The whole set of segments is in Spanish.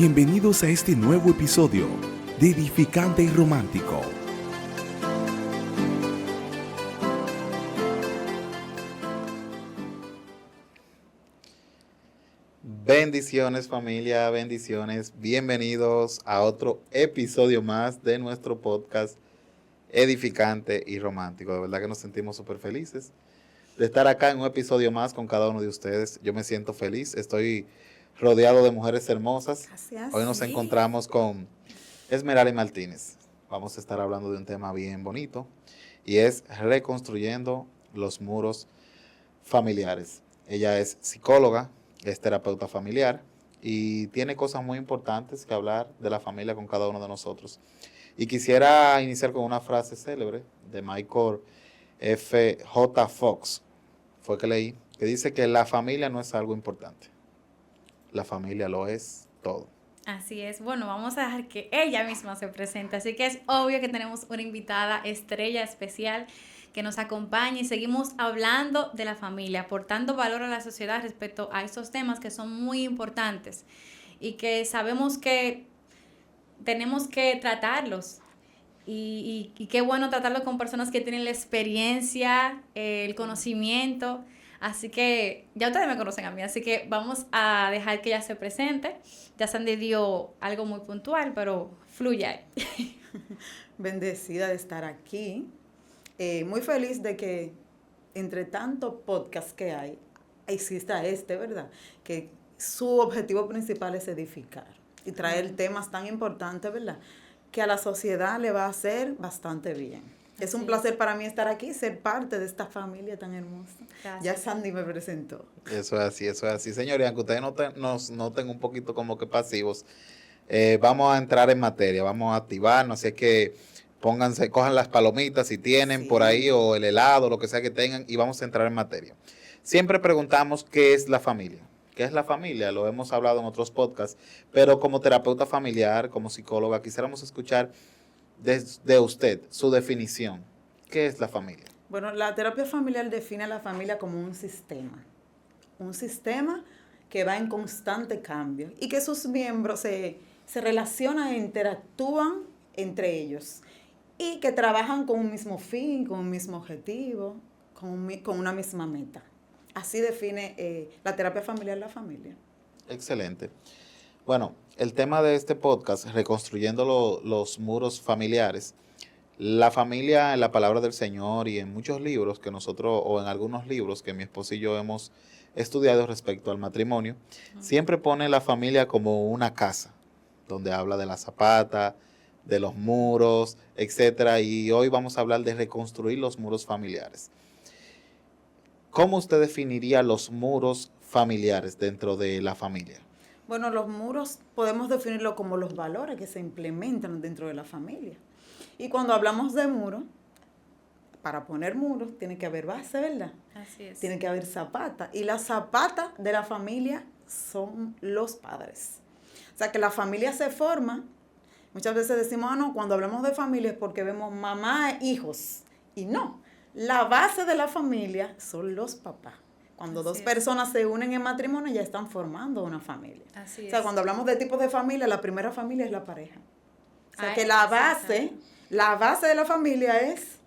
Bienvenidos a este nuevo episodio de Edificante y Romántico. Bendiciones familia, bendiciones. Bienvenidos a otro episodio más de nuestro podcast Edificante y Romántico. De verdad que nos sentimos súper felices de estar acá en un episodio más con cada uno de ustedes. Yo me siento feliz, estoy rodeado de mujeres hermosas. Hoy nos encontramos con Esmeralda Martínez. Vamos a estar hablando de un tema bien bonito y es reconstruyendo los muros familiares. Ella es psicóloga, es terapeuta familiar y tiene cosas muy importantes que hablar de la familia con cada uno de nosotros. Y quisiera iniciar con una frase célebre de Michael F. J. Fox, fue que leí, que dice que la familia no es algo importante. La familia lo es todo. Así es. Bueno, vamos a dejar que ella misma se presente. Así que es obvio que tenemos una invitada estrella especial que nos acompaña y seguimos hablando de la familia, aportando valor a la sociedad respecto a estos temas que son muy importantes y que sabemos que tenemos que tratarlos. Y qué bueno tratarlo con personas que tienen la experiencia, el conocimiento. Así que ya ustedes me conocen a mí, así que vamos a dejar que ella se presente. Ya Sandy dio algo muy puntual, pero fluya. Bendecida de estar aquí. Muy feliz de que entre tantos podcasts que hay, exista ¿verdad? Que su objetivo principal es edificar y traer temas tan importantes, ¿verdad? Que a la sociedad le va a hacer bastante bien. Es un placer para mí estar aquí, ser parte de esta familia tan hermosa. Gracias. Ya Sandy me presentó. Eso es así. Señores, aunque ustedes nos noten un poquito como que pasivos, vamos a entrar en materia, vamos a activarnos, así que cojan las palomitas si tienen por ahí o el helado, lo que sea que tengan y vamos a entrar en materia. Siempre preguntamos qué es la familia. ¿Qué es la familia? Lo hemos hablado en otros podcasts, pero como terapeuta familiar, como psicóloga, quisiéramos escuchar de usted su definición. ¿Qué es la familia? Bueno, la terapia familiar define a la familia como un sistema que va en constante cambio y que sus miembros se relacionan e interactúan entre ellos y que trabajan con un mismo fin, con un mismo objetivo, con una misma meta. Así define la terapia familiar la familia. Excelente. Bueno, el tema de este podcast, reconstruyendo los muros familiares, la familia en la palabra del Señor y en muchos libros que nosotros, o en algunos libros que mi esposo y yo hemos estudiado respecto al matrimonio, siempre pone la familia como una casa, donde habla de la zapata, de los muros, etcétera, y hoy vamos a hablar de reconstruir los muros familiares. ¿Cómo usted definiría los muros familiares dentro de la familia? Bueno, los muros podemos definirlo como los valores que se implementan dentro de la familia. Y cuando hablamos de muros, para poner muros tiene que haber base, ¿verdad? Así es. Tiene que haber zapata. Y la zapata de la familia son los padres. O sea, que la familia se forma. Muchas veces decimos, no, cuando hablamos de familia es porque vemos mamá e hijos. Y no, la base de la familia son los papás. Cuando dos personas se unen en matrimonio ya están formando una familia. Así es. O sea, cuando hablamos de tipos de familia, la primera familia es la pareja. O sea, que la base de la familia es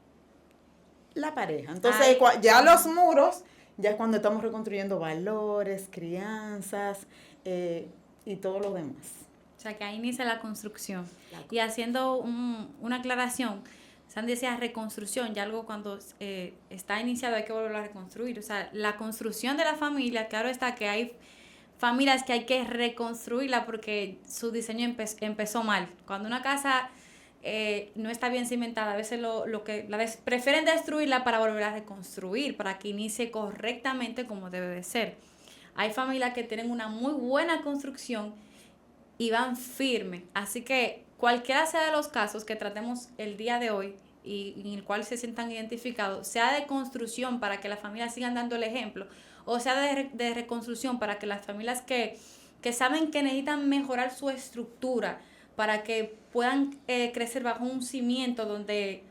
la pareja. Entonces, ya los muros, ya es cuando estamos reconstruyendo valores, crianzas y todo lo demás. O sea, que ahí inicia la construcción. Y haciendo una aclaración, Sandy decía reconstrucción, ya algo cuando está iniciado hay que volverlo a reconstruir. O sea, la construcción de la familia, claro está que hay familias que hay que reconstruirla porque su diseño empezó mal. Cuando una casa no está bien cimentada, a veces prefieren destruirla para volver a reconstruir, para que inicie correctamente como debe de ser. Hay familias que tienen una muy buena construcción y van firme. Así que cualquiera sea de los casos que tratemos el día de hoy y en el cual se sientan identificados, sea de construcción para que las familias sigan dando el ejemplo, o sea de reconstrucción para que las familias que saben que necesitan mejorar su estructura para que puedan crecer bajo un cimiento donde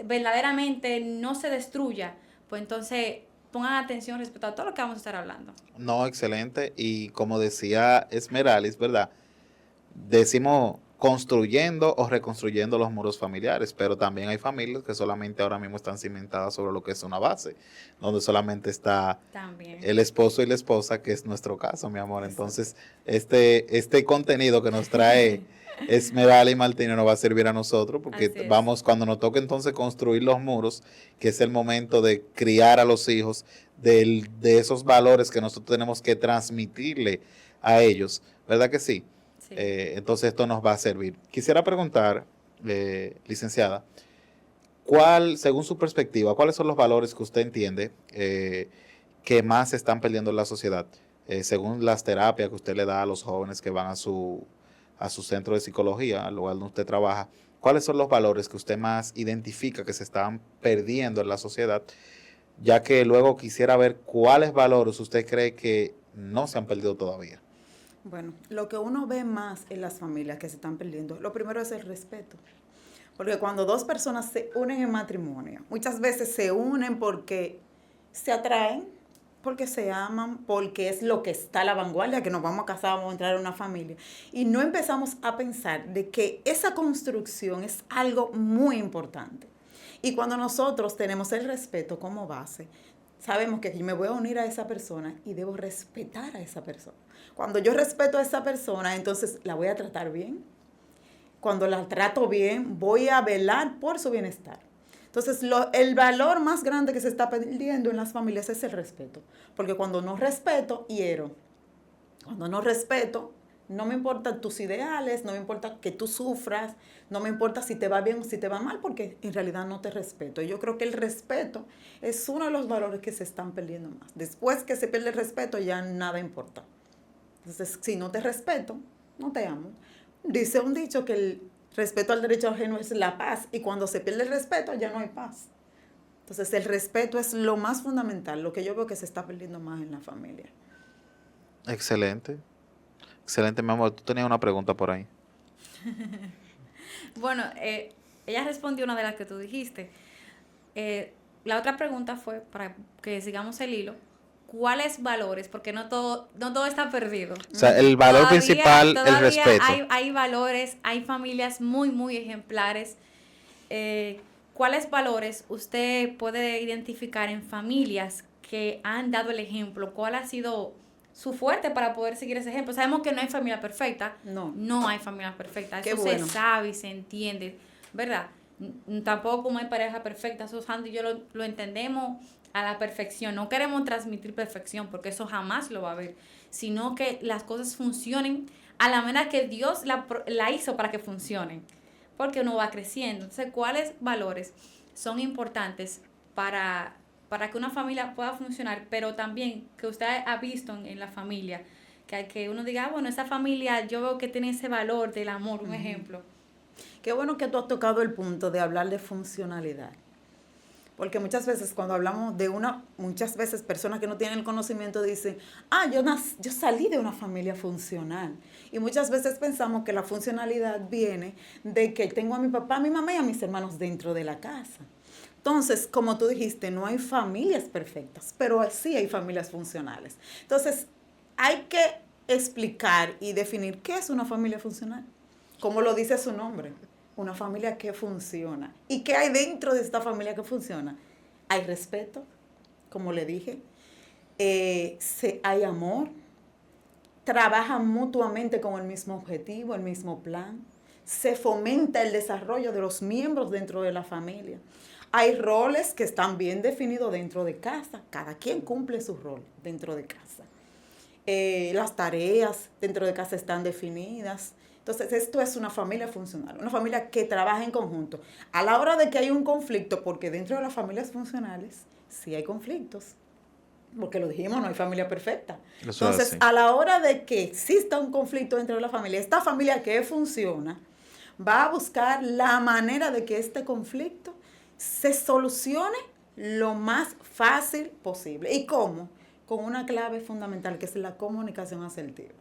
verdaderamente no se destruya, pues entonces pongan atención respecto a todo lo que vamos a estar hablando. No, excelente. Y como decía Esmeralda, ¿verdad? decimos construyendo o reconstruyendo los muros familiares, pero también hay familias que solamente ahora mismo están cimentadas sobre lo que es una base, donde solamente está También. el esposo y la esposa, que es nuestro caso, mi amor. Entonces, este contenido que nos trae Esmeralda y Martínez nos va a servir a nosotros, porque Así es. vamos, cuando nos toque entonces construir los muros, que es el momento de criar a los hijos, de esos valores que nosotros tenemos que transmitirle a ellos, ¿verdad que sí? Sí. Entonces esto nos va a servir. Quisiera preguntar, licenciada, según su perspectiva, cuáles son los valores que usted entiende que más se están perdiendo en la sociedad, según las terapias que usted le da a los jóvenes que van a su centro de psicología, al lugar donde usted trabaja? ¿Cuáles son los valores que usted más identifica que se están perdiendo en la sociedad? Ya que luego quisiera ver cuáles valores usted cree que no se han perdido todavía. Bueno, lo que uno ve más en las familias que se están perdiendo, lo primero es el respeto. Porque cuando dos personas se unen en matrimonio, muchas veces se unen porque se atraen, porque se aman, porque es lo que está a la vanguardia, que nos vamos a casar, vamos a entrar en una familia. Y no empezamos a pensar de que esa construcción es algo muy importante. Y cuando nosotros tenemos el respeto como base, sabemos que yo me voy a unir a esa persona y debo respetar a esa persona. Cuando yo respeto a esa persona, entonces la voy a tratar bien. Cuando la trato bien, voy a velar por su bienestar. Entonces, el valor más grande que se está perdiendo en las familias es el respeto. Porque cuando no respeto, hiero. Cuando no respeto, no me importan tus ideales, no me importa que tú sufras, no me importa si te va bien o si te va mal, porque en realidad no te respeto. Y yo creo que el respeto es uno de los valores que se están perdiendo más. Después que se pierde el respeto, ya nada importa. Entonces, si no te respeto, no te amo. Dice un dicho que el respeto al derecho ajeno es la paz, y cuando se pierde el respeto, ya no hay paz. Entonces, el respeto es lo más fundamental, lo que yo veo que se está perdiendo más en la familia. Excelente. Excelente, mi amor. Tú tenías una pregunta por ahí. Bueno, ella respondió una de las que tú dijiste. La otra pregunta fue, para que sigamos el hilo, ¿cuáles valores? Porque no todo está perdido. O sea, el valor principal, el respeto. Hay valores, hay familias muy, muy ejemplares. ¿Cuáles valores usted puede identificar en familias que han dado el ejemplo? ¿Cuál ha sido su fuerte para poder seguir ese ejemplo? Sabemos que no hay familia perfecta. No hay familia perfecta. Eso se sabe y se entiende, ¿verdad? Tampoco como hay pareja perfecta. Eso Sandy y yo lo entendemos a la perfección. No queremos transmitir perfección porque eso jamás lo va a haber, sino que las cosas funcionen a la manera que Dios la hizo para que funcionen, porque uno va creciendo. Entonces, ¿cuáles valores son importantes para que una familia pueda funcionar, pero también que usted ha visto en la familia, que uno diga, bueno, esa familia yo veo que tiene ese valor del amor, un ejemplo? Qué bueno que tú has tocado el punto de hablar de funcionalidad. Porque muchas veces cuando hablamos de muchas veces personas que no tienen el conocimiento dicen, yo salí de una familia funcional. Y muchas veces pensamos que la funcionalidad viene de que tengo a mi papá, a mi mamá y a mis hermanos dentro de la casa. Entonces, como tú dijiste, no hay familias perfectas, pero sí hay familias funcionales. Entonces, hay que explicar y definir qué es una familia funcional. Como lo dice su nombre. Una familia que funciona. ¿Y qué hay dentro de esta familia que funciona? Hay respeto, como le dije. Hay amor. Trabajan mutuamente con el mismo objetivo, el mismo plan. Se fomenta el desarrollo de los miembros dentro de la familia. Hay roles que están bien definidos dentro de casa. Cada quien cumple su rol dentro de casa. Las tareas dentro de casa están definidas. Entonces, esto es una familia funcional, una familia que trabaja en conjunto. A la hora de que hay un conflicto, porque dentro de las familias funcionales sí hay conflictos, porque lo dijimos, no hay familia perfecta. Entonces, a la hora de que exista un conflicto dentro de la familia, esta familia que funciona va a buscar la manera de que este conflicto se solucione lo más fácil posible. ¿Y cómo? Con una clave fundamental que es la comunicación asertiva.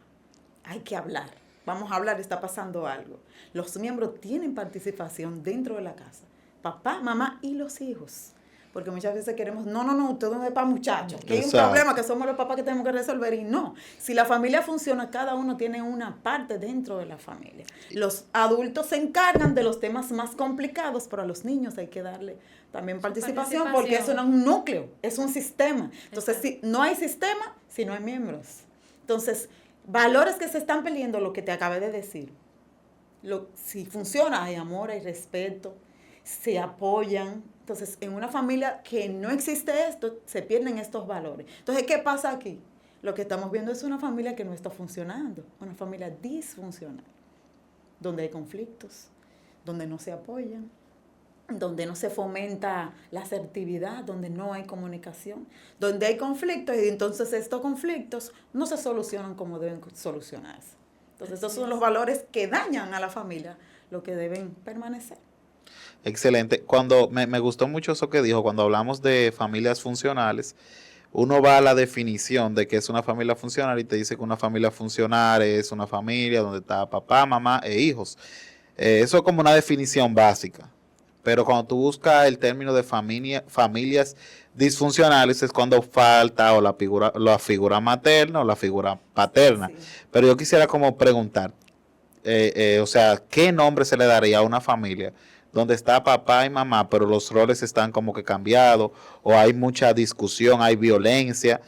Hay que hablar. Vamos a hablar, está pasando algo. Los miembros tienen participación dentro de la casa. Papá, mamá y los hijos. Porque muchas veces queremos, no, usted no es para muchachos, que hay un Exacto. problema, que somos los papás que tenemos que resolver, y no. Si la familia funciona, cada uno tiene una parte dentro de la familia. Los adultos se encargan de los temas más complicados, pero a los niños hay que darle también participación, porque eso no es un núcleo, es un sistema. Entonces, si no hay sistema, si no hay miembros. Entonces, valores que se están perdiendo, lo que te acabé de decir. Si funciona, hay amor, hay respeto, se apoyan. Entonces, en una familia que no existe esto, se pierden estos valores. Entonces, ¿qué pasa aquí? Lo que estamos viendo es una familia que no está funcionando, una familia disfuncional, donde hay conflictos, donde no se apoyan, donde no se fomenta la asertividad, donde no hay comunicación, donde hay conflictos, y entonces estos conflictos no se solucionan como deben solucionarse. Entonces, esos son los valores que dañan a la familia, lo que deben permanecer. Excelente. Cuando me gustó mucho eso que dijo, cuando hablamos de familias funcionales, uno va a la definición de que es una familia funcional y te dice que una familia funcional es una familia donde está papá, mamá e hijos. Eso es como una definición básica. Pero cuando tú buscas el término de familias disfuncionales es cuando falta o la figura materna o la figura paterna. Sí. Pero yo quisiera como preguntar, o sea, ¿qué nombre se le daría a una familia donde está papá y mamá, pero los roles están como que cambiados, o hay mucha discusión, hay violencia?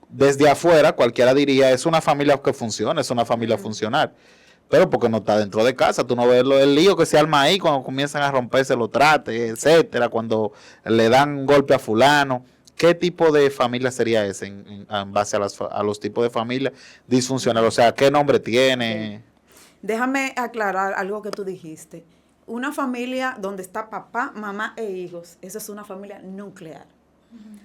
Desde afuera cualquiera diría, es una familia que funciona, es una familia funcional. Pero porque no está dentro de casa, tú no ves el lío que se arma ahí cuando comienzan a romperse los trates, etcétera, cuando le dan un golpe a fulano. ¿Qué tipo de familia sería ese en base a los tipos de familia disfuncional? O sea, ¿qué nombre tiene? Déjame aclarar algo que tú dijiste. Una familia donde está papá, mamá e hijos, eso es una familia nuclear.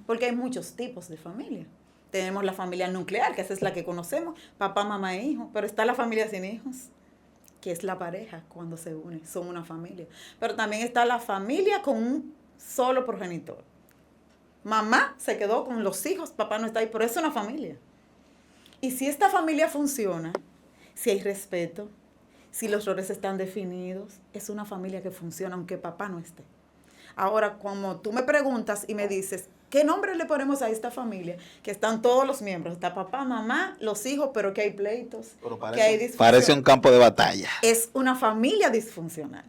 Porque hay muchos tipos de familia. Tenemos la familia nuclear, que esa es la que conocemos, papá, mamá e hijos, pero está la familia sin hijos, que es la pareja cuando se une, son una familia. Pero también está la familia con un solo progenitor. Mamá se quedó con los hijos, papá no está ahí, pero es una familia. Y si esta familia funciona, si hay respeto, si los roles están definidos, es una familia que funciona aunque papá no esté. Ahora, como tú me preguntas y me dices, ¿qué nombre le ponemos a esta familia? Que están todos los miembros, está papá, mamá, los hijos, pero que hay pleitos, que hay disfunción. Parece un campo de batalla. Es una familia disfuncional,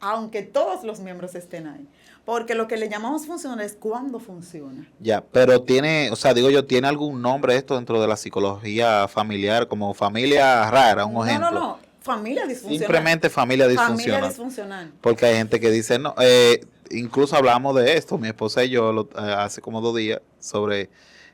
aunque todos los miembros estén ahí. Porque lo que le llamamos funcional es cuando funciona. Ya, pero tiene, o sea, digo yo, ¿tiene algún nombre esto dentro de la psicología familiar, como familia rara, un ejemplo? No, familia disfuncional. Simplemente familia disfuncional. Familia disfuncional. Porque hay gente que dice, no, incluso hablamos de esto, mi esposa y yo, hace como 2 días, sobre,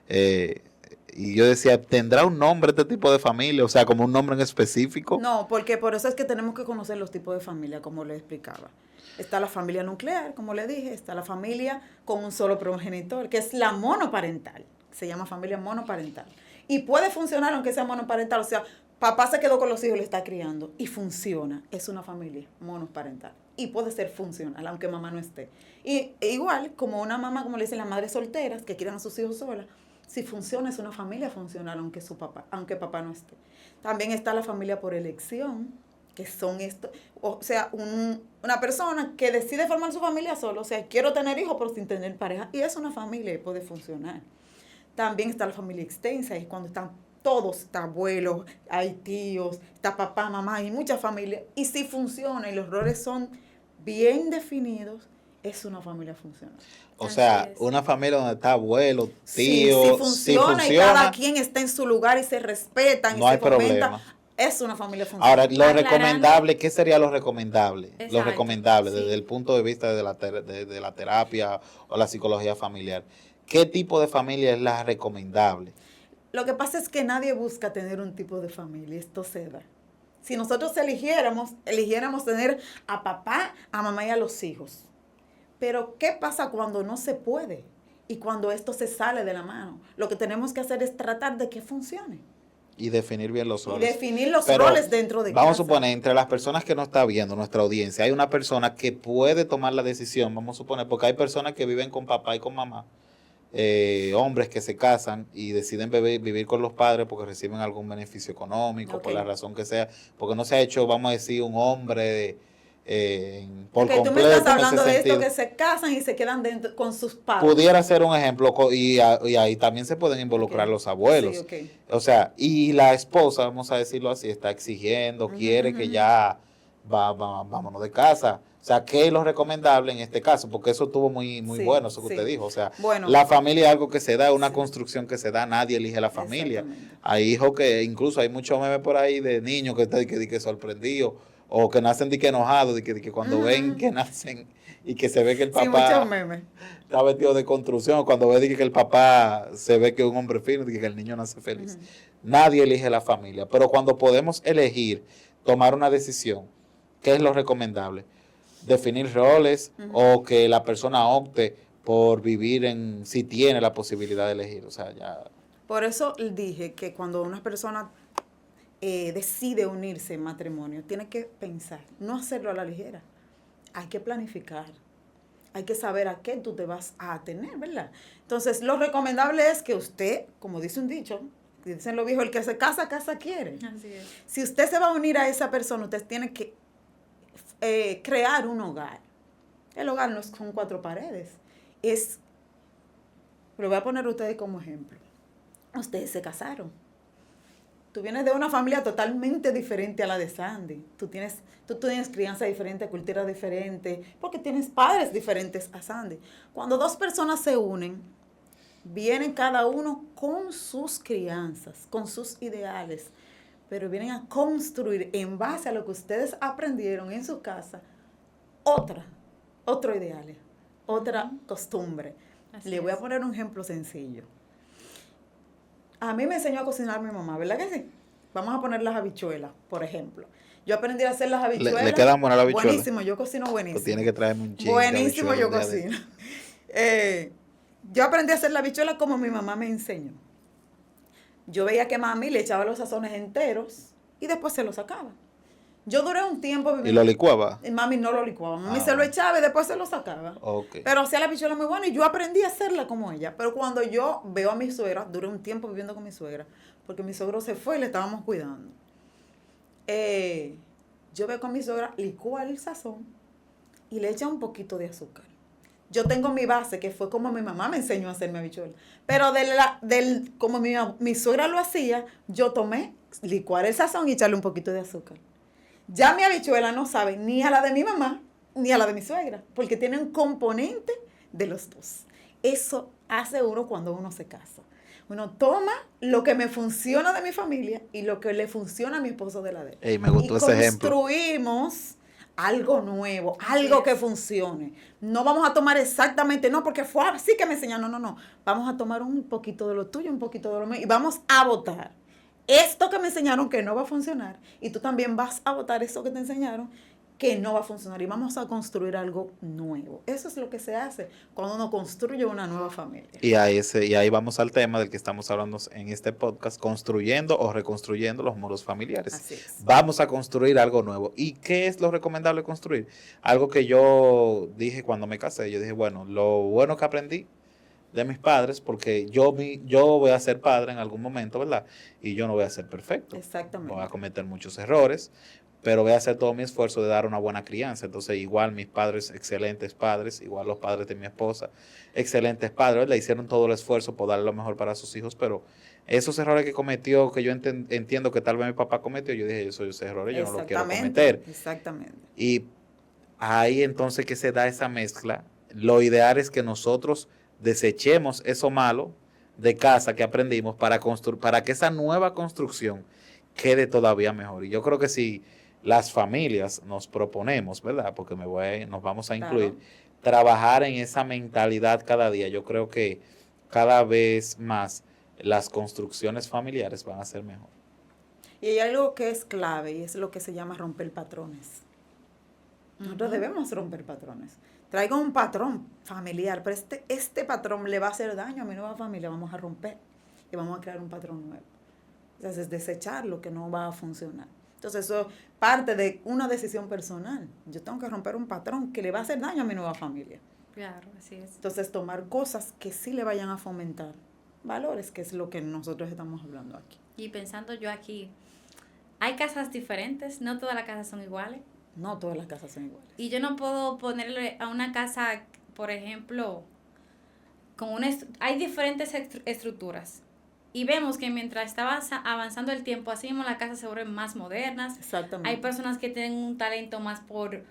y yo decía, ¿tendrá un nombre este tipo de familia? O sea, como un nombre en específico. No, porque por eso es que tenemos que conocer los tipos de familia, como le explicaba. Está la familia nuclear, como le dije, está la familia con un solo progenitor, que es la monoparental, se llama familia monoparental. Y puede funcionar aunque sea monoparental, o sea, papá se quedó con los hijos y le está criando, y funciona, es una familia monoparental. Y puede ser funcional, aunque mamá no esté. Y igual, como una mamá, como le dicen las madres solteras, que quieren a sus hijos solas, si funciona, es una familia funcional, aunque papá no esté. También está la familia por elección, que son esto, o sea, una persona que decide formar su familia solo, o sea, quiero tener hijos pero sin tener pareja, y es una familia y puede funcionar. También está la familia extensa, es cuando están todos, está abuelos, hay tíos, está papá, mamá, hay muchas familias, y si funciona y los roles son bien definidos, es una familia funcional. O sea, Así es. una familia donde está abuelo, Sí, tío, si funciona y cada quien está en su lugar y se respetan no y hay se comentan, problema. es una familia funcional. Ahora, lo Aclarando. recomendable, ¿qué sería lo recomendable? Lo Exacto, recomendable sí. desde el punto de vista de la terapia o la psicología familiar. ¿Qué tipo de familia es la recomendable? Lo que pasa es que nadie busca tener un tipo de familia, esto se da. Si nosotros eligiéramos tener a papá, a mamá y a los hijos. Pero, ¿qué pasa cuando no se puede? Y cuando esto se sale de la mano. Lo que tenemos que hacer es tratar de que funcione. Y definir bien los Y roles. definir los Pero roles dentro de vamos casa. a suponer, entre las personas que nos está viendo, nuestra audiencia, hay una persona que puede tomar la decisión, vamos a suponer, porque hay personas que viven con papá y con mamá, hombres que se casan y deciden vivir con los padres porque reciben algún beneficio económico, por Ok. la razón que sea, porque no se ha hecho, vamos a decir, un hombre por Ok, completo. tú me estás en hablando ese de esto sentido. que se casan y se quedan dentro con sus padres. Pudiera ser un ejemplo, y ahí también se pueden involucrar Ok. los abuelos. Sí, ok. O sea, y la esposa, vamos a decirlo así, está exigiendo, Ujú, quiere que ujú. ya vámonos de casa. O sea, ¿qué es lo recomendable en este caso? Porque eso estuvo muy Sí, bueno, eso que sí. usted dijo. O sea, Bueno. la familia es algo que se da, una Sí. construcción que se da, nadie elige la familia. Exactamente. Hay hijos que, incluso hay muchos memes por ahí de niños que están que sorprendidos, o que nacen de que enojados, de que cuando Ujú, ven ujú. que nacen y que se ve que el Sí, muchos papá memes. está vestido de construcción, cuando ve que el papá se ve que es un hombre fino, que el niño nace feliz. Ujú. Nadie elige la familia, pero cuando podemos elegir, tomar una decisión, ¿qué es lo recomendable? Definir roles o que la persona opte por vivir si tiene la posibilidad de elegir. O sea, ya. Por eso dije que cuando una persona decide unirse en matrimonio, tiene que pensar, no hacerlo a la ligera. Hay que planificar. Hay que saber a qué tú te vas a atener, ¿verdad? Entonces, lo recomendable es que usted, como dice un dicho, dicen los viejos, el que se casa, casa quiere. Así es. Si usted se va a unir a esa persona, usted tiene que crear un hogar. El hogar no son 4 paredes. Lo voy a poner a ustedes como ejemplo. Ustedes se casaron. Tú vienes de una familia totalmente diferente a la de Sandy. Tú tienes crianza diferente, cultura diferente, porque tienes padres diferentes a Sandy. Cuando 2 personas se unen, vienen cada uno con sus crianzas, con sus ideales, pero vienen a construir en base a lo que ustedes aprendieron en su casa, otro ideal, otra costumbre. Así Le voy a es. poner un ejemplo sencillo. A mí me enseñó a cocinar mi mamá, ¿verdad que sí? Vamos a poner las habichuelas, por ejemplo. Yo aprendí a hacer las habichuelas. ¿Le quedan buenas las habichuelas? Buenísimo, yo cocino buenísimo. Pues tiene que traerme un chin de Buenísimo yo habichuelas un día de- cocino. Yo aprendí a hacer la habichuela como mi mamá me enseñó. Yo veía que mami le echaba los sazones enteros y después se los sacaba. Yo duré un tiempo ¿Y viviendo. lo licuaba? Mami no lo licuaba. Mami Ah. se lo echaba y después se lo sacaba. Ok. Pero hacía la habichuela muy buena y yo aprendí a hacerla como ella. Pero cuando yo veo a mi suegra, duré un tiempo viviendo con mi suegra, porque mi suegro se fue y le estábamos cuidando. Yo veo con mi suegra, licúa el sazón y le echa un poquito de azúcar. Yo tengo mi base, que fue como mi mamá me enseñó a hacer mi habichuela. Pero como mi suegra lo hacía, yo tomé, licuar el sazón y echarle un poquito de azúcar. Ya mi habichuela no sabe ni a la de mi mamá ni a la de mi suegra, porque tiene un componente de los dos. Eso hace uno cuando uno se casa. Uno toma lo que me funciona de mi familia y lo que le funciona a mi esposo de la de él. Ey, me gustó ese ejemplo. Construimos algo nuevo, algo que funcione. No vamos a tomar exactamente, no, porque fue así que me enseñaron, no. Vamos a tomar un poquito de lo tuyo, un poquito de lo mío y vamos a votar esto que me enseñaron que no va a funcionar y tú también vas a votar eso que te enseñaron que no va a funcionar y vamos a construir algo nuevo. Eso es lo que se hace cuando uno construye una nueva familia. Y ahí vamos al tema del que estamos hablando en este podcast, construyendo o reconstruyendo los muros familiares. Así es. Vamos a construir algo nuevo. ¿Y qué es lo recomendable construir? Algo que yo dije cuando me casé. Yo dije, bueno, lo bueno que aprendí de mis padres, porque yo voy a ser padre en algún momento, ¿verdad? Y yo no voy a ser perfecto. Exactamente. Voy a cometer muchos errores, pero voy a hacer todo mi esfuerzo de dar una buena crianza. Entonces, igual mis padres, excelentes padres, igual los padres de mi esposa, excelentes padres, le hicieron todo el esfuerzo por darle lo mejor para sus hijos, pero esos errores que cometió, que yo entiendo que tal vez mi papá cometió, yo dije, esos errores yo no los quiero cometer. Exactamente. Y ahí entonces que se da esa mezcla, lo ideal es que nosotros desechemos eso malo de casa que aprendimos para que esa nueva construcción quede todavía mejor. Y yo creo que si las familias nos proponemos, ¿verdad? Porque nos vamos a incluir, trabajar en esa mentalidad cada día, yo creo que cada vez más las construcciones familiares van a ser mejor. Y hay algo que es clave y es lo que se llama romper patrones. Nosotros debemos romper patrones. Traigo un patrón familiar, pero este patrón le va a hacer daño a mi nueva familia, vamos a romper y vamos a crear un patrón nuevo. Entonces, desechar lo que no va a funcionar. Entonces, eso es parte de una decisión personal. Yo tengo que romper un patrón que le va a hacer daño a mi nueva familia. Claro, así es. Entonces, tomar cosas que sí le vayan a fomentar valores, que es lo que nosotros estamos hablando aquí. Y pensando yo aquí, hay casas diferentes, no todas las casas son iguales. No todas las casas son iguales. Y yo no puedo ponerle a una casa, por ejemplo, hay diferentes estructuras. Y vemos que mientras está avanzando el tiempo, así mismo las casas se vuelven más modernas. Exactamente. Hay personas que tienen un talento más por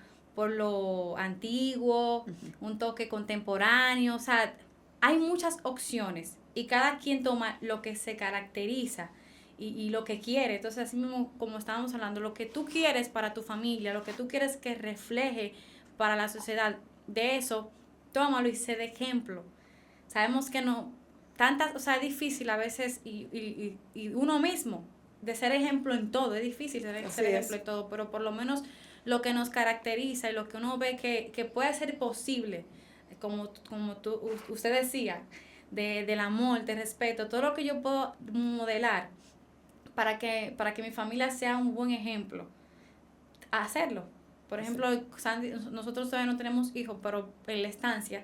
lo antiguo, un toque contemporáneo. O sea, hay muchas opciones y cada quien toma lo que se caracteriza y lo que quiere. Entonces, así mismo, como estábamos hablando, lo que tú quieres para tu familia, lo que tú quieres que refleje para la sociedad, de eso, tómalo y sé de ejemplo. Sabemos que es difícil a veces y uno mismo de ser ejemplo en todo, es difícil ser ejemplo en todo, pero por lo menos lo que nos caracteriza y lo que uno ve que puede ser posible, como usted decía, del amor, del respeto, todo lo que yo puedo modelar para que mi familia sea un buen ejemplo, hacerlo. Por ejemplo, Sandy, nosotros todavía no tenemos hijos, pero en la estancia,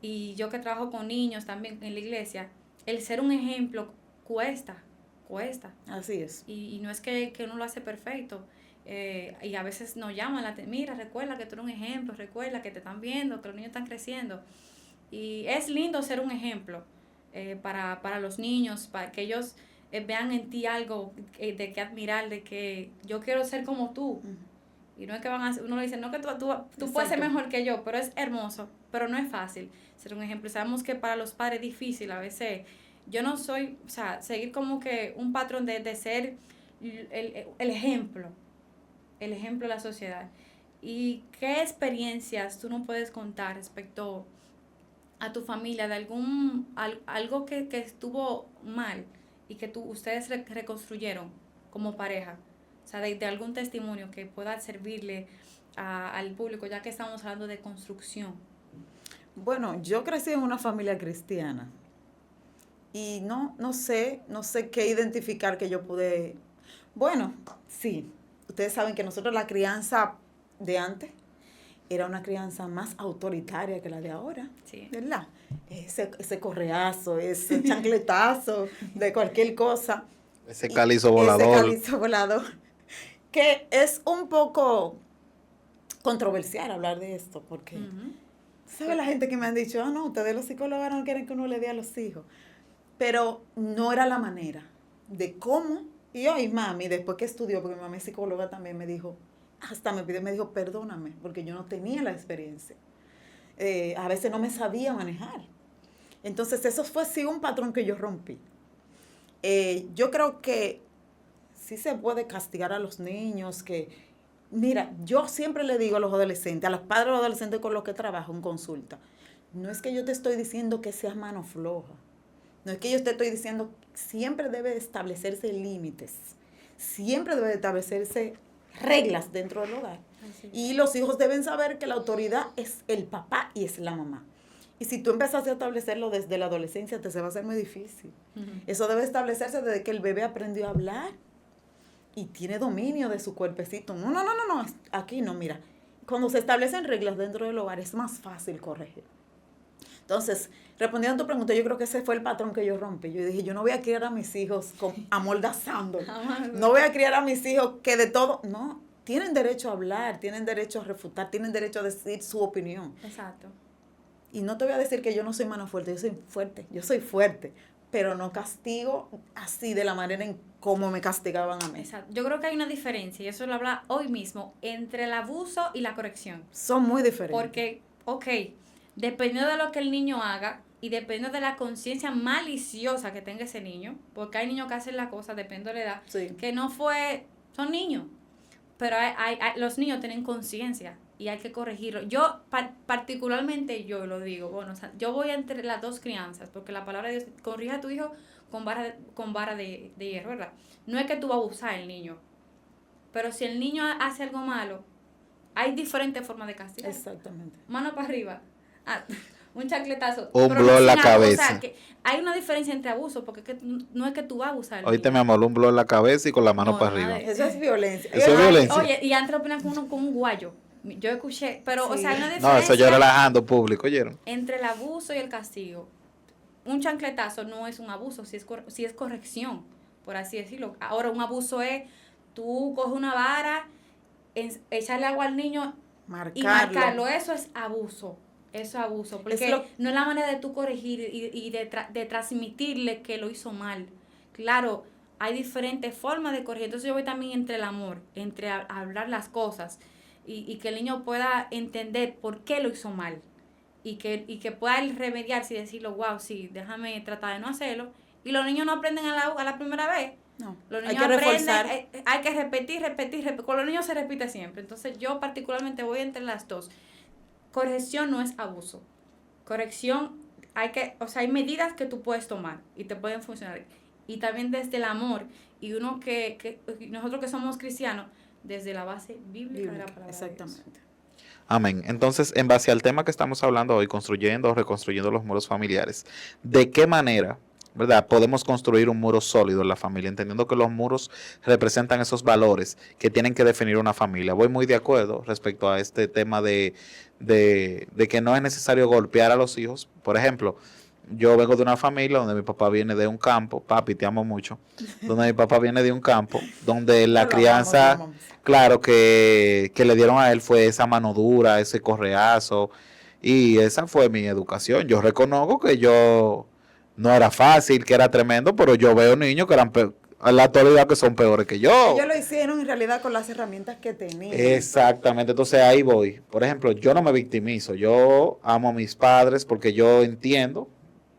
y yo que trabajo con niños también en la iglesia, el ser un ejemplo cuesta. Así es. Y no es que uno lo hace perfecto. Y a veces nos llaman, mira, recuerda que tú eres un ejemplo, recuerda que te están viendo, que los niños están creciendo. Y es lindo ser un ejemplo para los niños, para que ellos vean en ti algo de que admirar, de que yo quiero ser como tú. Y no es que uno le dice, no que tú puedes ser mejor que yo, pero es hermoso, pero no es fácil ser un ejemplo. Sabemos que para los padres es difícil a veces. Yo no soy, o sea, seguir como que un patrón de ser el ejemplo de la sociedad. ¿Y qué experiencias tú no puedes contar respecto a tu familia de algo que estuvo mal y que ustedes reconstruyeron como pareja? O sea, de algún testimonio que pueda servirle al público, ya que estamos hablando de construcción. Bueno, yo crecí en una familia cristiana y no sé qué identificar que yo pude. Bueno, sí, ustedes saben que nosotros la crianza de antes era una crianza más autoritaria que la de ahora, sí, ¿verdad? Ese correazo, ese chancletazo de cualquier cosa. Ese cálizo volador. Ese cálizo volador. Que es un poco controversial hablar de esto, porque ¿sabe la gente que me han dicho, no, ustedes los psicólogos no quieren que uno le dé a los hijos? Pero no era la manera de cómo. Y hoy mami, después que estudió, porque mi mamá es psicóloga también, me dijo, me dijo, perdóname, porque yo no tenía la experiencia. A veces no me sabía manejar. Entonces, eso fue sí un patrón que yo rompí. Yo creo que sí se puede castigar a los niños, mira, yo siempre le digo a los adolescentes, a los padres de los adolescentes con los que trabajo en consulta, no es que yo te estoy diciendo que seas mano floja, no es que yo te estoy diciendo, siempre debe establecerse límites, siempre debe establecerse reglas dentro del hogar. Y los hijos deben saber que la autoridad es el papá y es la mamá. Y si tú empezaste a establecerlo desde la adolescencia, te se va a hacer muy difícil. Eso debe establecerse desde que el bebé aprendió a hablar y tiene dominio de su cuerpecito. No, aquí no, mira. Cuando se establecen reglas dentro del hogar es más fácil corregir. Entonces, respondiendo a tu pregunta, yo creo que ese fue el patrón que yo rompí. Yo dije, yo no voy a criar a mis hijos amordazando. No voy a criar a mis hijos que de todo. No, tienen derecho a hablar, tienen derecho a refutar, tienen derecho a decir su opinión. Exacto. Y no te voy a decir que yo no soy mano fuerte, yo soy fuerte, pero no castigo así de la manera en cómo me castigaban a mí. Exacto. Yo creo que hay una diferencia, y eso lo habla hoy mismo, entre el abuso y la corrección. Son muy diferentes. Porque, dependiendo de lo que el niño haga y dependiendo de la conciencia maliciosa que tenga ese niño, porque hay niños que hacen la cosa, dependiendo de la edad, sí, que son niños, pero los niños tienen conciencia y hay que corregirlo. Yo, particularmente yo lo digo, bueno, o sea, yo voy entre las dos crianzas, porque la palabra de Dios, corrige a tu hijo con vara de hierro, ¿verdad? No es que tú vas a abusar al niño, pero si el niño hace algo malo, hay diferentes formas de castigar. Exactamente. Mano para arriba, un chancletazo. Un blow en la cabeza. O sea, que hay una diferencia entre abuso, porque no es que tú vas a abusar al Ahorita niño. me amoló un blow en la cabeza y con la mano para arriba. Eso es violencia. Eso es violencia. Oye, y antes lo opinan con un guayo. Yo escuché, pero, Sí. o sea, hay una diferencia. No, eso yo relajando público, ¿oyeron? Entre el abuso y el castigo. Un chancletazo no es un abuso, si es corrección, por así decirlo. Ahora, un abuso es, tú coges una vara echarle agua al niño y Marcarlo. marcarlo, eso es abuso. Eso es abuso, porque no es la manera de tú corregir y de transmitirle que lo hizo mal. Claro, hay diferentes formas de corregir. Entonces yo voy también entre el amor, entre hablar las cosas y que el niño pueda entender por qué lo hizo mal y que pueda él remediarse y decirlo, wow, sí, déjame tratar de no hacerlo. Y los niños no aprenden a la primera vez. No, Los hay niños que aprenden, reforzar. hay que repetir. Con los niños se repite siempre. Entonces yo particularmente voy entre las dos. Corrección no es abuso. Corrección, hay medidas que tú puedes tomar y te pueden funcionar. Y también desde el amor. Y nosotros que somos cristianos, desde la base bíblica de la palabra de Dios. Exactamente. Amén. Entonces, en base al tema que estamos hablando hoy, construyendo o reconstruyendo los muros familiares, ¿de qué manera, verdad, podemos construir un muro sólido en la familia? Entendiendo que los muros representan esos valores que tienen que definir una familia. Voy muy de acuerdo respecto a este tema de que no es necesario golpear a los hijos. Por ejemplo, yo vengo de una familia donde mi papá viene de un campo, papi, te amo mucho, donde mi papá viene de un campo, donde la crianza, claro, que le dieron a él fue esa mano dura, ese correazo, y esa fue mi educación. Yo reconozco que yo no era fácil, que era tremendo, pero yo veo niños que eran en la actualidad que son peores que yo. Ellos lo hicieron en realidad con las herramientas que tenían. Exactamente, entonces ahí voy. Por ejemplo, yo no me victimizo, yo amo a mis padres porque yo entiendo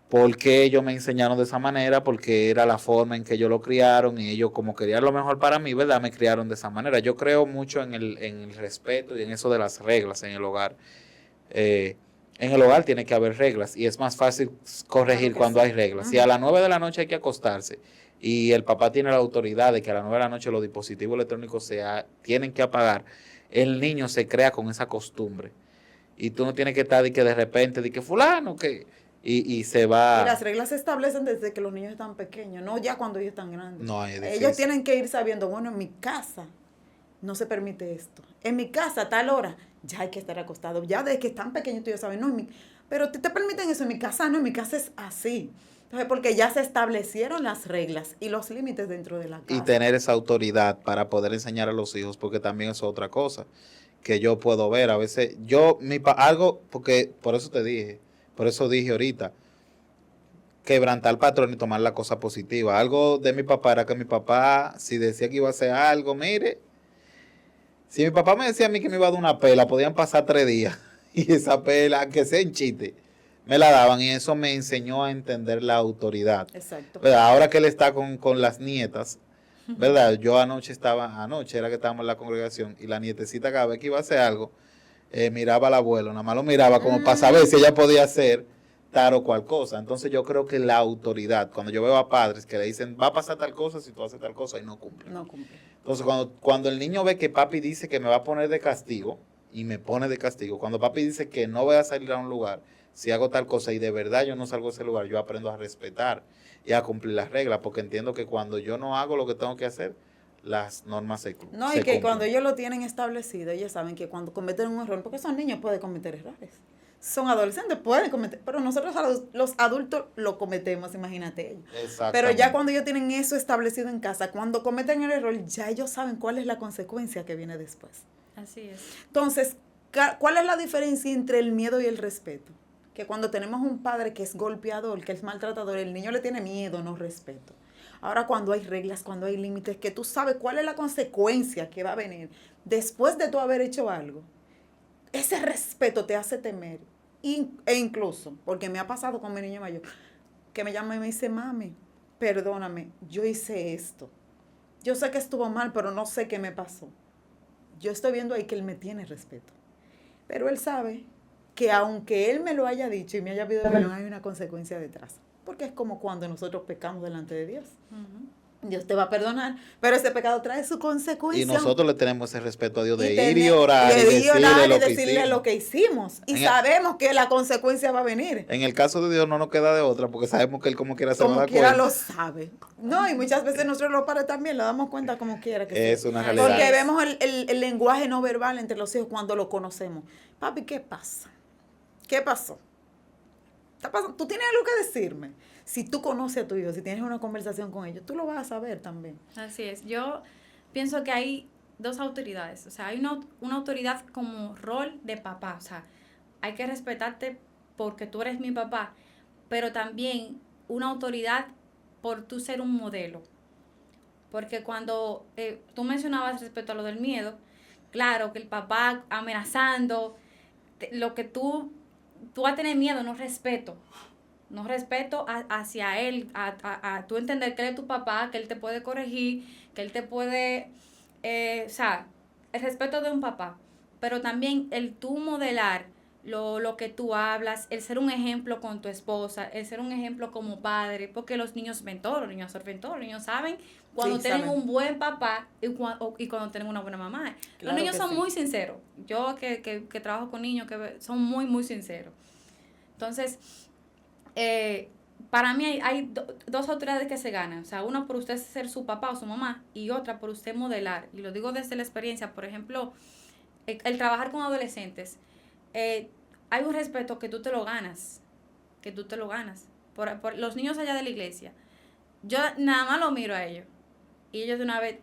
por qué ellos me enseñaron de esa manera, porque era la forma en que ellos lo criaron y ellos como querían lo mejor para mí, ¿verdad? Me criaron de esa manera. Yo creo mucho en el respeto y en eso de las reglas en el hogar. En el hogar tiene que haber reglas y es más fácil corregir cuando hay reglas. Si a las 9 de la noche hay que acostarse y el papá tiene la autoridad de que a las 9 de la noche los dispositivos electrónicos tienen que apagar, el niño se crea con esa costumbre. Y tú no tienes que estar de repente, de que fulano, que... Y se va... Y las reglas se establecen desde que los niños están pequeños, no ya cuando ellos están grandes. No, es difícil. Ellos tienen que ir sabiendo, bueno, en mi casa no se permite esto. En mi casa, a tal hora, ya hay que estar acostado. Ya desde que están pequeños tú ya sabes, no, pero te permiten eso, en mi casa no, en mi casa es así. Entonces, porque ya se establecieron las reglas y los límites dentro de la casa. Y tener esa autoridad para poder enseñar a los hijos, porque también es otra cosa que yo puedo ver. A veces, porque por eso te dije, por eso dije ahorita, quebrantar patrón y tomar la cosa positiva. Algo de mi papá era que mi papá, si decía que iba a hacer algo, mire, si mi papá me decía a mí que me iba a dar una pela, podían pasar 3 días y esa pela, que sea en chiste, me la daban y eso me enseñó a entender la autoridad. Exacto. ¿Verdad? Ahora que él está con las nietas, ¿verdad? Yo anoche era que estábamos en la congregación y la nietecita cada vez que iba a hacer algo, miraba al abuelo, nada más lo miraba como para saber si ella podía hacer tal o cual cosa. Entonces yo creo que la autoridad, cuando yo veo a padres que le dicen, va a pasar tal cosa si tú haces tal cosa y no cumple. No cumple. Entonces cuando el niño ve que papi dice que me va a poner de castigo y me pone de castigo, cuando papi dice que no voy a salir a un lugar si hago tal cosa y de verdad yo no salgo de ese lugar, yo aprendo a respetar y a cumplir las reglas, porque entiendo que cuando yo no hago lo que tengo que hacer, las normas se cumplen. No, y que cuando ellos lo tienen establecido, ellos saben que cuando cometen un error, porque esos niños pueden cometer errores, son adolescentes, pueden cometer, pero nosotros los adultos lo cometemos, imagínate ellos. Pero ya cuando ellos tienen eso establecido en casa, cuando cometen el error, ya ellos saben cuál es la consecuencia que viene después. Así es. Entonces, ¿cuál es la diferencia entre el miedo y el respeto? Que cuando tenemos un padre que es golpeador, que es maltratador, el niño le tiene miedo, no respeto. Ahora cuando hay reglas, cuando hay límites, que tú sabes cuál es la consecuencia que va a venir después de tú haber hecho algo, ese respeto te hace temer. E incluso, porque me ha pasado con mi niño mayor, que me llama y me dice, mami, perdóname, yo hice esto. Yo sé que estuvo mal, pero no sé qué me pasó. Yo estoy viendo ahí que él me tiene respeto. Pero él sabe que aunque él me lo haya dicho y me haya pedido perdón, hay una consecuencia detrás. Porque es como cuando nosotros pecamos delante de Dios. Uh-huh. Dios te va a perdonar, pero ese pecado trae su consecuencia. Y nosotros le tenemos ese respeto a Dios de ir y orar y decirle lo que hicimos. Y sabemos que la consecuencia va a venir. En el caso de Dios no nos queda de otra, porque sabemos que Él como quiera se va a dar cuenta. Como quiera lo sabe. No, y muchas veces nosotros los padres también lo damos cuenta como quiera que es una realidad. Porque vemos el lenguaje no verbal entre los hijos cuando lo conocemos. Papi, ¿qué pasa? ¿Qué pasó? ¿Tú tienes algo que decirme? Si tú conoces a tu hijo, si tienes una conversación con ellos, tú lo vas a saber también. Así es. Yo pienso que hay dos autoridades. O sea, hay una autoridad como rol de papá. O sea, hay que respetarte porque tú eres mi papá, pero también una autoridad por tú ser un modelo. Porque cuando tú mencionabas respecto a lo del miedo, claro que el papá amenazando, lo que tú vas a tener miedo, no respeto. No respeto hacia él, a tú entender que él es tu papá, que él te puede corregir, que él te puede, o sea, el respeto de un papá, pero también el tú modelar lo que tú hablas, el ser un ejemplo con tu esposa, el ser un ejemplo como padre, porque los niños ven todo, los niños absorben todo, los niños saben cuando Sí, tienen saben. un buen papá y cuando tienen una buena mamá. Los Claro niños que son sí. muy sinceros. Yo que trabajo con niños que son muy, muy sinceros. Entonces, para mí hay dos autoridades que se ganan. O sea, una por usted ser su papá o su mamá y otra por usted modelar. Y lo digo desde la experiencia. Por ejemplo, el trabajar con adolescentes. Hay un respeto que tú te lo ganas. Que tú te lo ganas. Por los niños allá de la iglesia. Yo nada más lo miro a ellos. Y ellos de una vez,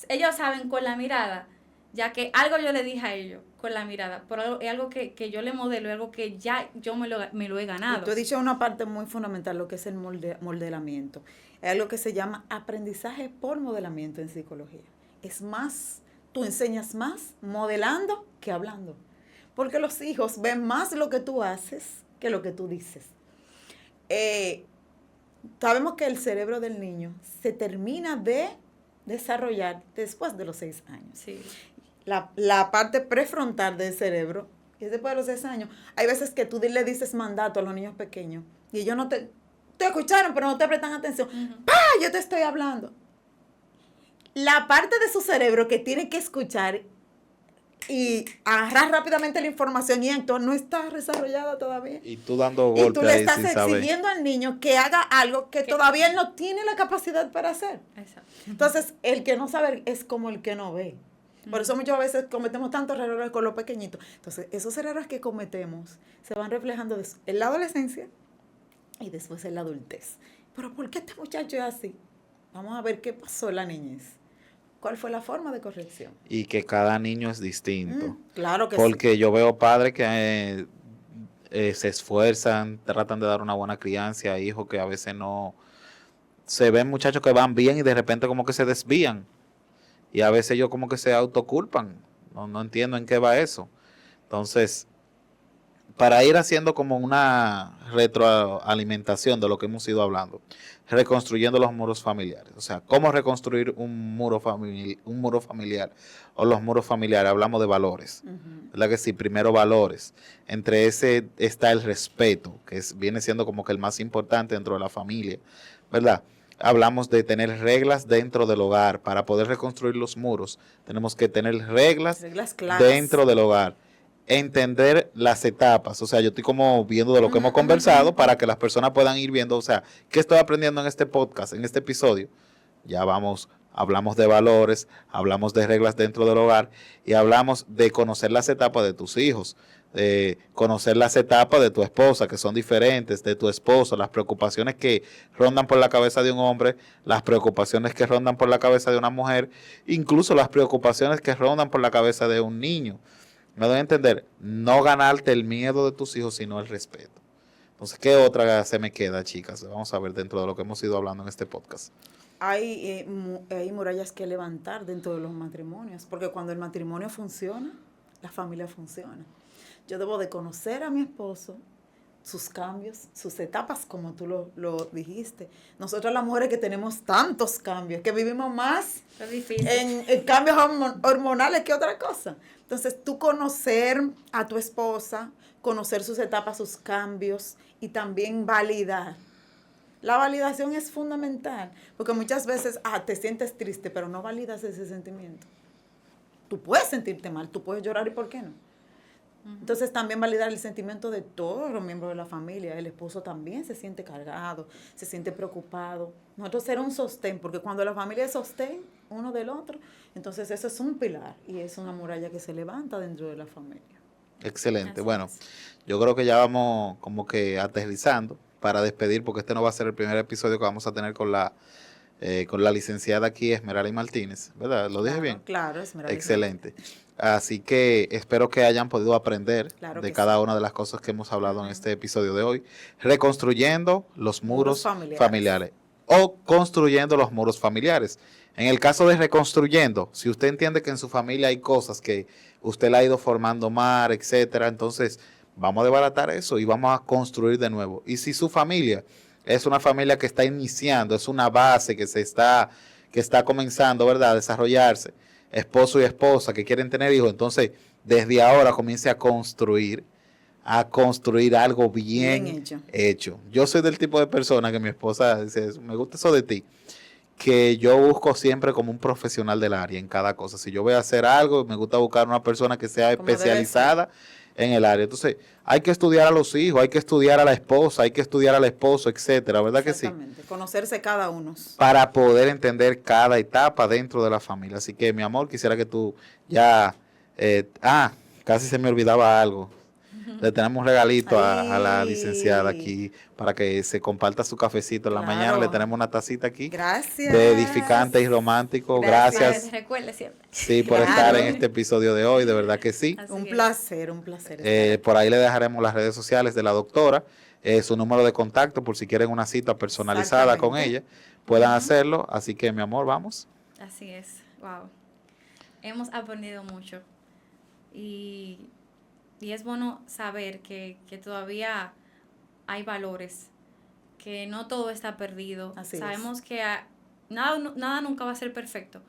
ellos saben con la mirada, ya que algo yo le dije a ellos con la mirada, por algo, es algo que yo le modelo, es algo que ya yo me lo he ganado. Y tú has dicho una parte muy fundamental, lo que es el modelamiento. Es algo que se llama aprendizaje por modelamiento en psicología. Es más, tú enseñas más modelando que hablando. Porque los hijos ven más lo que tú haces que lo que tú dices. Sabemos que el cerebro del niño se termina de desarrollar después de los 6 años. Sí. La parte prefrontal del cerebro es después de los 6 años. Hay veces que tú le dices mandato a los niños pequeños y ellos no te escucharon, pero no te prestan atención. Uh-huh. ¡Pah! Yo te estoy hablando. La parte de su cerebro que tiene que escuchar y agarrar rápidamente la información y actuar no está desarrollada todavía. Y tú dando Y golpes tú le ahí estás sin saber. exigiendo al niño que haga algo que todavía él no tiene la capacidad para hacer. Exacto. Entonces, el que no sabe es como el que no ve. Por eso muchas veces cometemos tantos errores con los pequeñitos. Entonces, esos errores que cometemos se van reflejando en la adolescencia y después en la adultez. Pero ¿por qué este muchacho es así? Vamos a ver qué pasó en la niñez. ¿Cuál fue la forma de corrección? Y que cada niño es distinto. Claro que Porque yo veo padres que se esfuerzan, tratan de dar una buena crianza a hijos que a veces no... Se ven muchachos que van bien y de repente como que se desvían. Y a veces ellos como que se autoculpan. No entiendo en qué va eso. Entonces, para ir haciendo como una retroalimentación de lo que hemos ido hablando, reconstruyendo los muros familiares. O sea, ¿cómo reconstruir un muro familiar o los muros familiares? Hablamos de valores. ¿Verdad que sí? Primero valores. Entre ese está el respeto, que viene siendo como que el más importante dentro de la familia, ¿verdad? Hablamos de tener reglas dentro del hogar. Para poder reconstruir los muros, tenemos que tener reglas claras dentro del hogar. Entender las etapas, o sea, yo estoy como viendo de lo que hemos conversado para que las personas puedan ir viendo, o sea, ¿qué estoy aprendiendo en este podcast, en este episodio? Ya hablamos de valores, hablamos de reglas dentro del hogar y hablamos de conocer las etapas de tus hijos, de conocer las etapas de tu esposa, que son diferentes, de tu esposo, las preocupaciones que rondan por la cabeza de un hombre, las preocupaciones que rondan por la cabeza de una mujer, incluso las preocupaciones que rondan por la cabeza de un niño. Me doy a entender, no ganarte el miedo de tus hijos, sino el respeto. Entonces, ¿qué otra se me queda, chicas? Vamos a ver dentro de lo que hemos ido hablando en este podcast. Hay murallas que levantar dentro de los matrimonios, porque cuando el matrimonio funciona, la familia funciona. Yo debo de conocer a mi esposo, sus cambios, sus etapas, como tú lo dijiste. Nosotros las mujeres que tenemos tantos cambios, que vivimos más Es difícil. en cambios hormonales que otra cosa. Entonces, tú conocer a tu esposa, conocer sus etapas, sus cambios y también validar. La validación es fundamental, porque muchas veces te sientes triste, pero no validas ese sentimiento. Tú puedes sentirte mal, tú puedes llorar, ¿y por qué no? Entonces también validar el sentimiento de todos los miembros de la familia. El esposo también se siente cargado, se siente preocupado. Nosotros ser un sostén, porque cuando la familia es sostén uno del otro, entonces eso es un pilar y es una muralla que se levanta dentro de la familia. Excelente. Así Bueno, es. yo creo que ya vamos como que aterrizando para despedir, porque este no va a ser el primer episodio que vamos a tener con la con la licenciada aquí Esmeralda Martínez, ¿verdad? ¿Lo dije bien? Claro, Esmeralda. Excelente. Así que espero que hayan podido aprender Claro de que cada sí. una de las cosas que hemos hablado en este episodio de hoy. Reconstruyendo los muros Muros familiares o construyendo los muros familiares. En el caso de reconstruyendo, si usted entiende que en su familia hay cosas que usted la ha ido formando mal, etcétera, entonces vamos a desbaratar eso y vamos a construir de nuevo. Y si su familia es una familia que está iniciando, es una base que está comenzando, ¿verdad?, a desarrollarse, esposo y esposa que quieren tener hijos, entonces desde ahora comience a construir algo bien hecho. Yo soy del tipo de persona que mi esposa dice, me gusta eso de ti, que yo busco siempre como un profesional del área en cada cosa. Si yo voy a hacer algo, me gusta buscar una persona que sea Como debe especializada en el área. Entonces, hay que estudiar a los hijos, hay que estudiar a la esposa, hay que estudiar al esposo, etcétera, ¿verdad que sí? Exactamente, conocerse cada uno. Para poder entender cada etapa dentro de la familia. Así que, mi amor, quisiera que tú ya... casi se me olvidaba algo. Le tenemos un regalito a la licenciada aquí para que se comparta su cafecito en la Claro. mañana. Le tenemos una tacita aquí Gracias. de edificante y romántico. Gracias. Recuerde siempre. Sí, por Claro. estar en este episodio de hoy, de verdad que sí. Así Un es. placer, un placer. estar aquí. Por ahí le dejaremos las redes sociales de la doctora, su número de contacto por si quieren una cita personalizada con Exactamente. ella, puedan hacerlo. Así que, mi amor, vamos. Así es. Wow. Hemos aprendido mucho. Y es bueno saber que todavía hay valores, que no todo está perdido. Así Sabemos que nada nunca va a ser perfecto,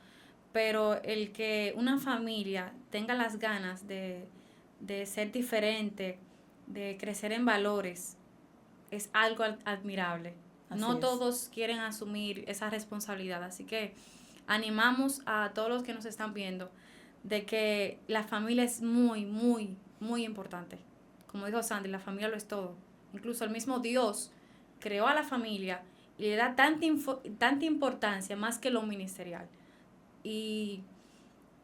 pero el que una familia tenga las ganas de ser diferente, de crecer en valores, es algo admirable. Así No es. todos quieren asumir esa responsabilidad, así que animamos a todos los que nos están viendo de que la familia es muy, muy, muy importante. Como dijo Sandy, la familia lo es todo. Incluso el mismo Dios creó a la familia y le da tanta importancia más que lo ministerial. Y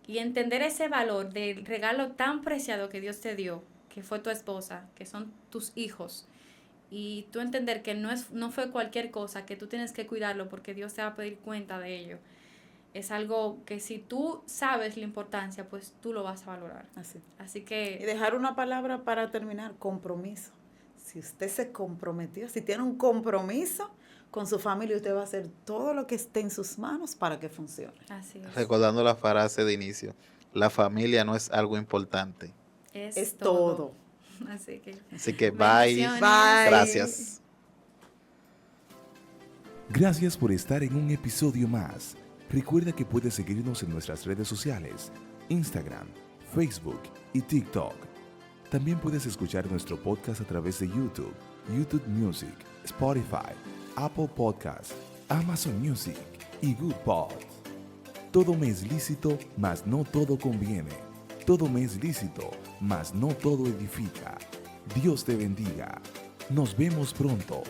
entender ese valor del regalo tan preciado que Dios te dio, que fue tu esposa, que son tus hijos, y tú entender que no fue cualquier cosa, que tú tienes que cuidarlo porque Dios te va a pedir cuenta de ello. Es algo que si tú sabes la importancia, pues tú lo vas a valorar. Así Y que dejar una palabra para terminar, compromiso. Si usted se comprometió, si tiene un compromiso con su familia, usted va a hacer todo lo que esté en sus manos para que funcione. así es. Recordando la frase de inicio, la familia no es algo importante. Es todo. Así que Así que bye. bendiciones. Bye. Gracias. Gracias por estar en un episodio más. Recuerda que puedes seguirnos en nuestras redes sociales, Instagram, Facebook y TikTok. También puedes escuchar nuestro podcast a través de YouTube, YouTube Music, Spotify, Apple Podcasts, Amazon Music y Good Pods. Todo me es lícito, mas no todo conviene. Todo me es lícito, mas no todo edifica. Dios te bendiga. Nos vemos pronto.